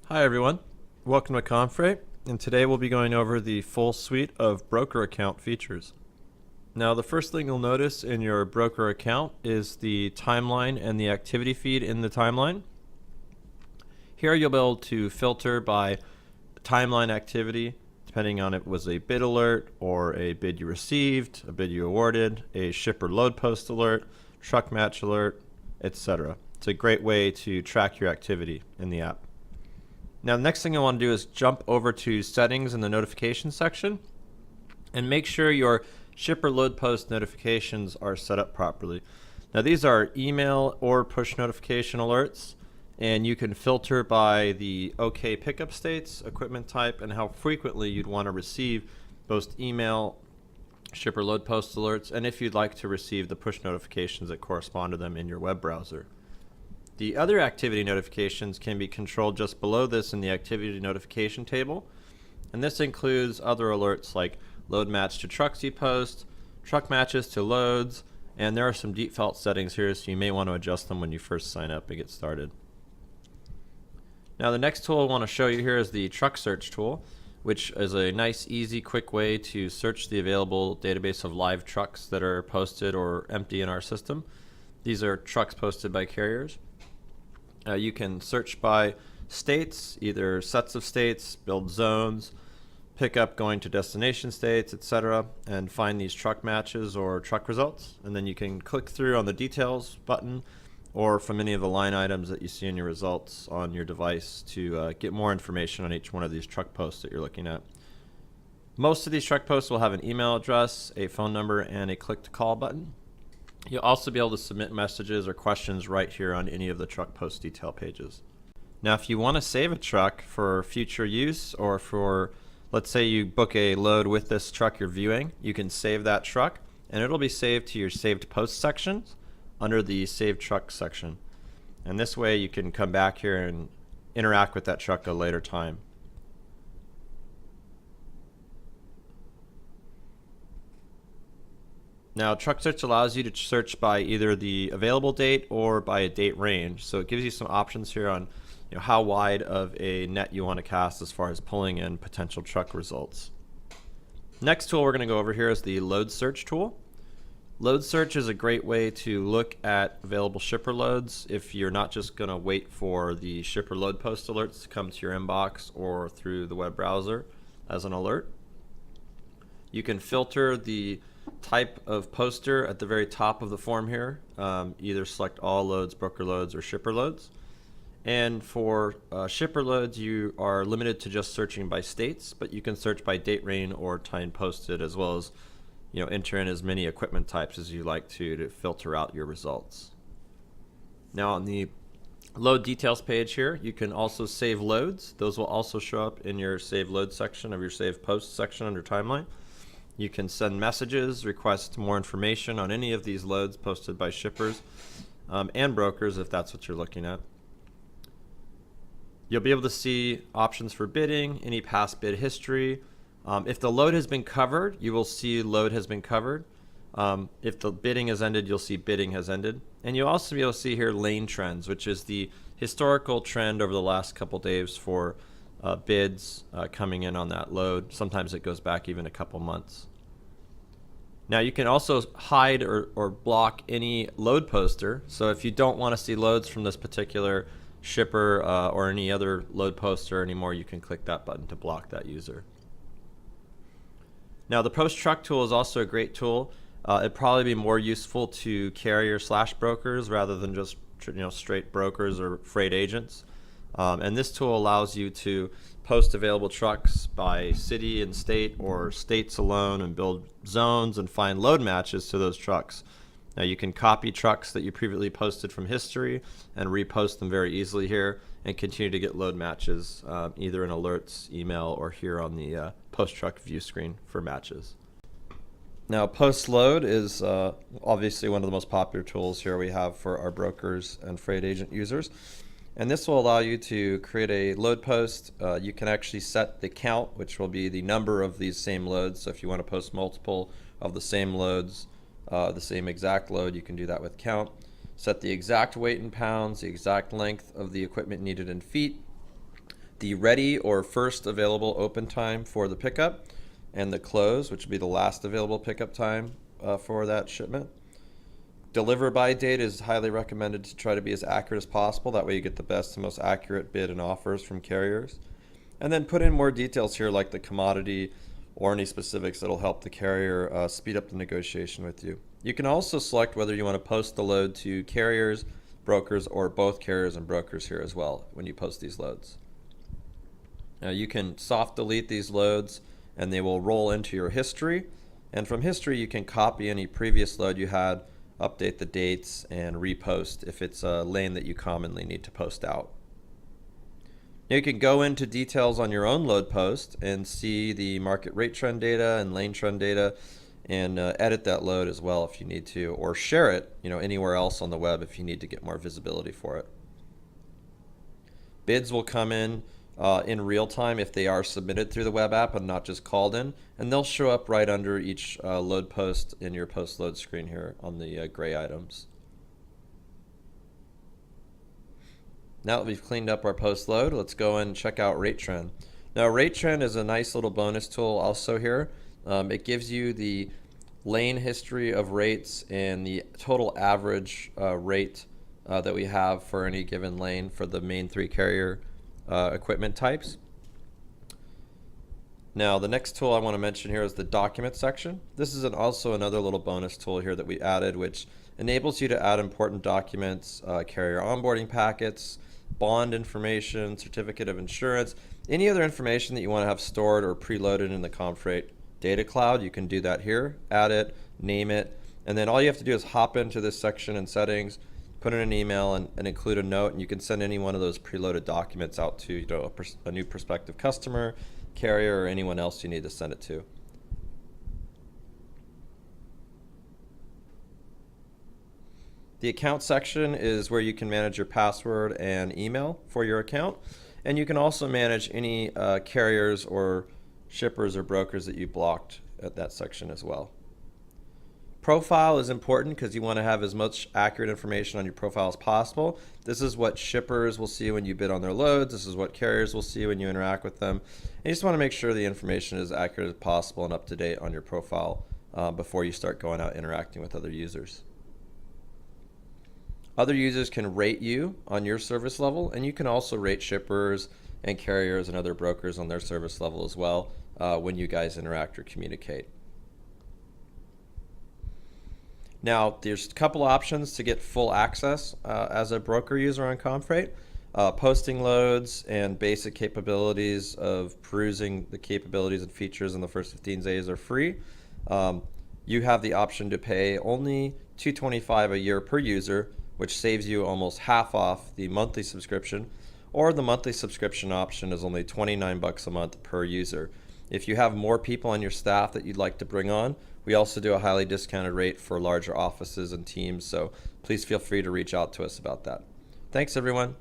Hi everyone, welcome to ComFreight, and today we'll be going over the full suite of broker account features. Now the first thing you'll notice in your broker account is the timeline and the activity feed in the timeline. Here you'll be able to filter by timeline activity, depending on if it was a bid alert or a bid you received, a bid you awarded, a shipper load post alert, truck match alert, etc. It's a great way to track your activity in the app. Now the next thing I want to do is jump over to settings in the notification section and make sure your shipper load post notifications are set up properly. Now these are email or push notification alerts, and you can filter by the OK pickup states, equipment type, and how frequently you'd want to receive both email, shipper load post alerts, and if you'd like to receive the push notifications that correspond to them in your web browser. The other activity notifications can be controlled just below this in the activity notification table, and this includes other alerts like load match to trucks you post, truck matches to loads, and there are some default settings here, so you may want to adjust them when you first sign up and get started. Now the next tool I want to show you here is the truck search tool, which is a nice, easy, quick way to search the available database of live trucks that are posted or empty in our system. These are trucks posted by carriers. You can search by states, either sets of states, build zones, pick up going to destination states, etc., and find these truck matches or truck results. And then you can click through on the details button or from any of the line items that you see in your results on your device to get more information on each one of these truck posts that you're looking at. Most of these truck posts will have an email address, a phone number, and a click to call button. You'll also be able to submit messages or questions right here on any of the truck post detail pages. Now if you want to save a truck for future use, or for, let's say you book a load with this truck you're viewing, you can save that truck and it'll be saved to your saved post sections under the saved truck section. And this way you can come back here and interact with that truck at a later time. Now truck search allows you to search by either the available date or by a date range, so it gives you some options here on how wide of a net you want to cast as far as pulling in potential truck results. Next tool we're going to go over here is the load search tool. Load search is a great way to look at available shipper loads if you're not just going to wait for the shipper load post alerts to come to your inbox or through the web browser as an alert. You can filter the type of poster at the very top of the form here, either select all loads, broker loads, or shipper loads. And for shipper loads, you are limited to just searching by states, but you can search by date range or time posted, as well as enter in as many equipment types as you like to filter out your results. Now on the load details page here, you can also save loads. Those will also show up in your save load section of your save post section under timeline. You can send messages, request more information on any of these loads posted by shippers and brokers if that's what you're looking at. You'll be able to see options for bidding, any past bid history. If the load has been covered, you will see load has been covered. If the bidding has ended, you'll see bidding has ended. And you'll also be able to see here lane trends, which is the historical trend over the last couple days for bids coming in on that load. Sometimes it goes back even a couple months. Now you can also hide or block any load poster. So if you don't want to see loads from this particular shipper or any other load poster anymore, you can click that button to block that user. Now the post truck tool is also a great tool. It'd probably be more useful to carrier/brokers rather than just straight brokers or freight agents. And this tool allows you to post available trucks by city and state or states alone and build zones and find load matches to those trucks. Now you can copy trucks that you previously posted from history and repost them very easily here and continue to get load matches either in alerts, email, or here on the post truck view screen for matches. Now post load is obviously one of the most popular tools here we have for our brokers and freight agent users. And this will allow you to create a load post. You can actually set the count, which will be the number of these same loads. So if you want to post multiple of the same loads, the same exact load, you can do that with count. Set the exact weight in pounds, the exact length of the equipment needed in feet, the ready or first available open time for the pickup, and the close, which would be the last available pickup time for that shipment. Deliver by date is highly recommended to try to be as accurate as possible. That way you get the best and most accurate bid and offers from carriers. And then put in more details here like the commodity or any specifics that'll help the carrier speed up the negotiation with you. You can also select whether you want to post the load to carriers, brokers, or both carriers and brokers here as well when you post these loads. Now you can soft delete these loads and they will roll into your history. And from history you can copy any previous load you had, update the dates, and repost if it's a lane that you commonly need to post out. Now you can go into details on your own load post and see the market rate trend data and lane trend data, and edit that load as well if you need to, or share it anywhere else on the web if you need to get more visibility for it. Bids will come in real time if they are submitted through the web app and not just called in, and they'll show up right under each load post in your post load screen here on the gray items. Now that we've cleaned up our post load, let's go and check out rate trend. Now rate trend is a nice little bonus tool also here. It gives you the lane history of rates and the total average rate that we have for any given lane for the main 3 carrier equipment types. Now the next tool I want to mention here is the document section. This is also another little bonus tool here that we added, which enables you to add important documents, carrier onboarding packets, bond information, certificate of insurance, any other information that you want to have stored or preloaded in the ComFreight data cloud. You can do that here, add it, name it, and then all you have to do is hop into this section in settings, put in an email, and include a note, and you can send any one of those preloaded documents out to a new prospective customer, carrier, or anyone else you need to send it to. The account section is where you can manage your password and email for your account, and you can also manage any carriers or shippers or brokers that you blocked at that section as well. Profile is important because you want to have as much accurate information on your profile as possible. This is what shippers will see when you bid on their loads. This is what carriers will see when you interact with them. And you just want to make sure the information is accurate as possible and up to date on your profile before you start going out interacting with other users. Other users can rate you on your service level, and you can also rate shippers and carriers and other brokers on their service level as well when you guys interact or communicate. Now, there's a couple options to get full access as a broker user on ComFreight. Posting loads and basic capabilities of perusing the capabilities and features in the first 15 days are free. You have the option to pay only $225 a year per user, which saves you almost half off the monthly subscription, or the monthly subscription option is only $29 a month per user. If you have more people on your staff that you'd like to bring on, we also do a highly discounted rate for larger offices and teams, so please feel free to reach out to us about that. Thanks, everyone.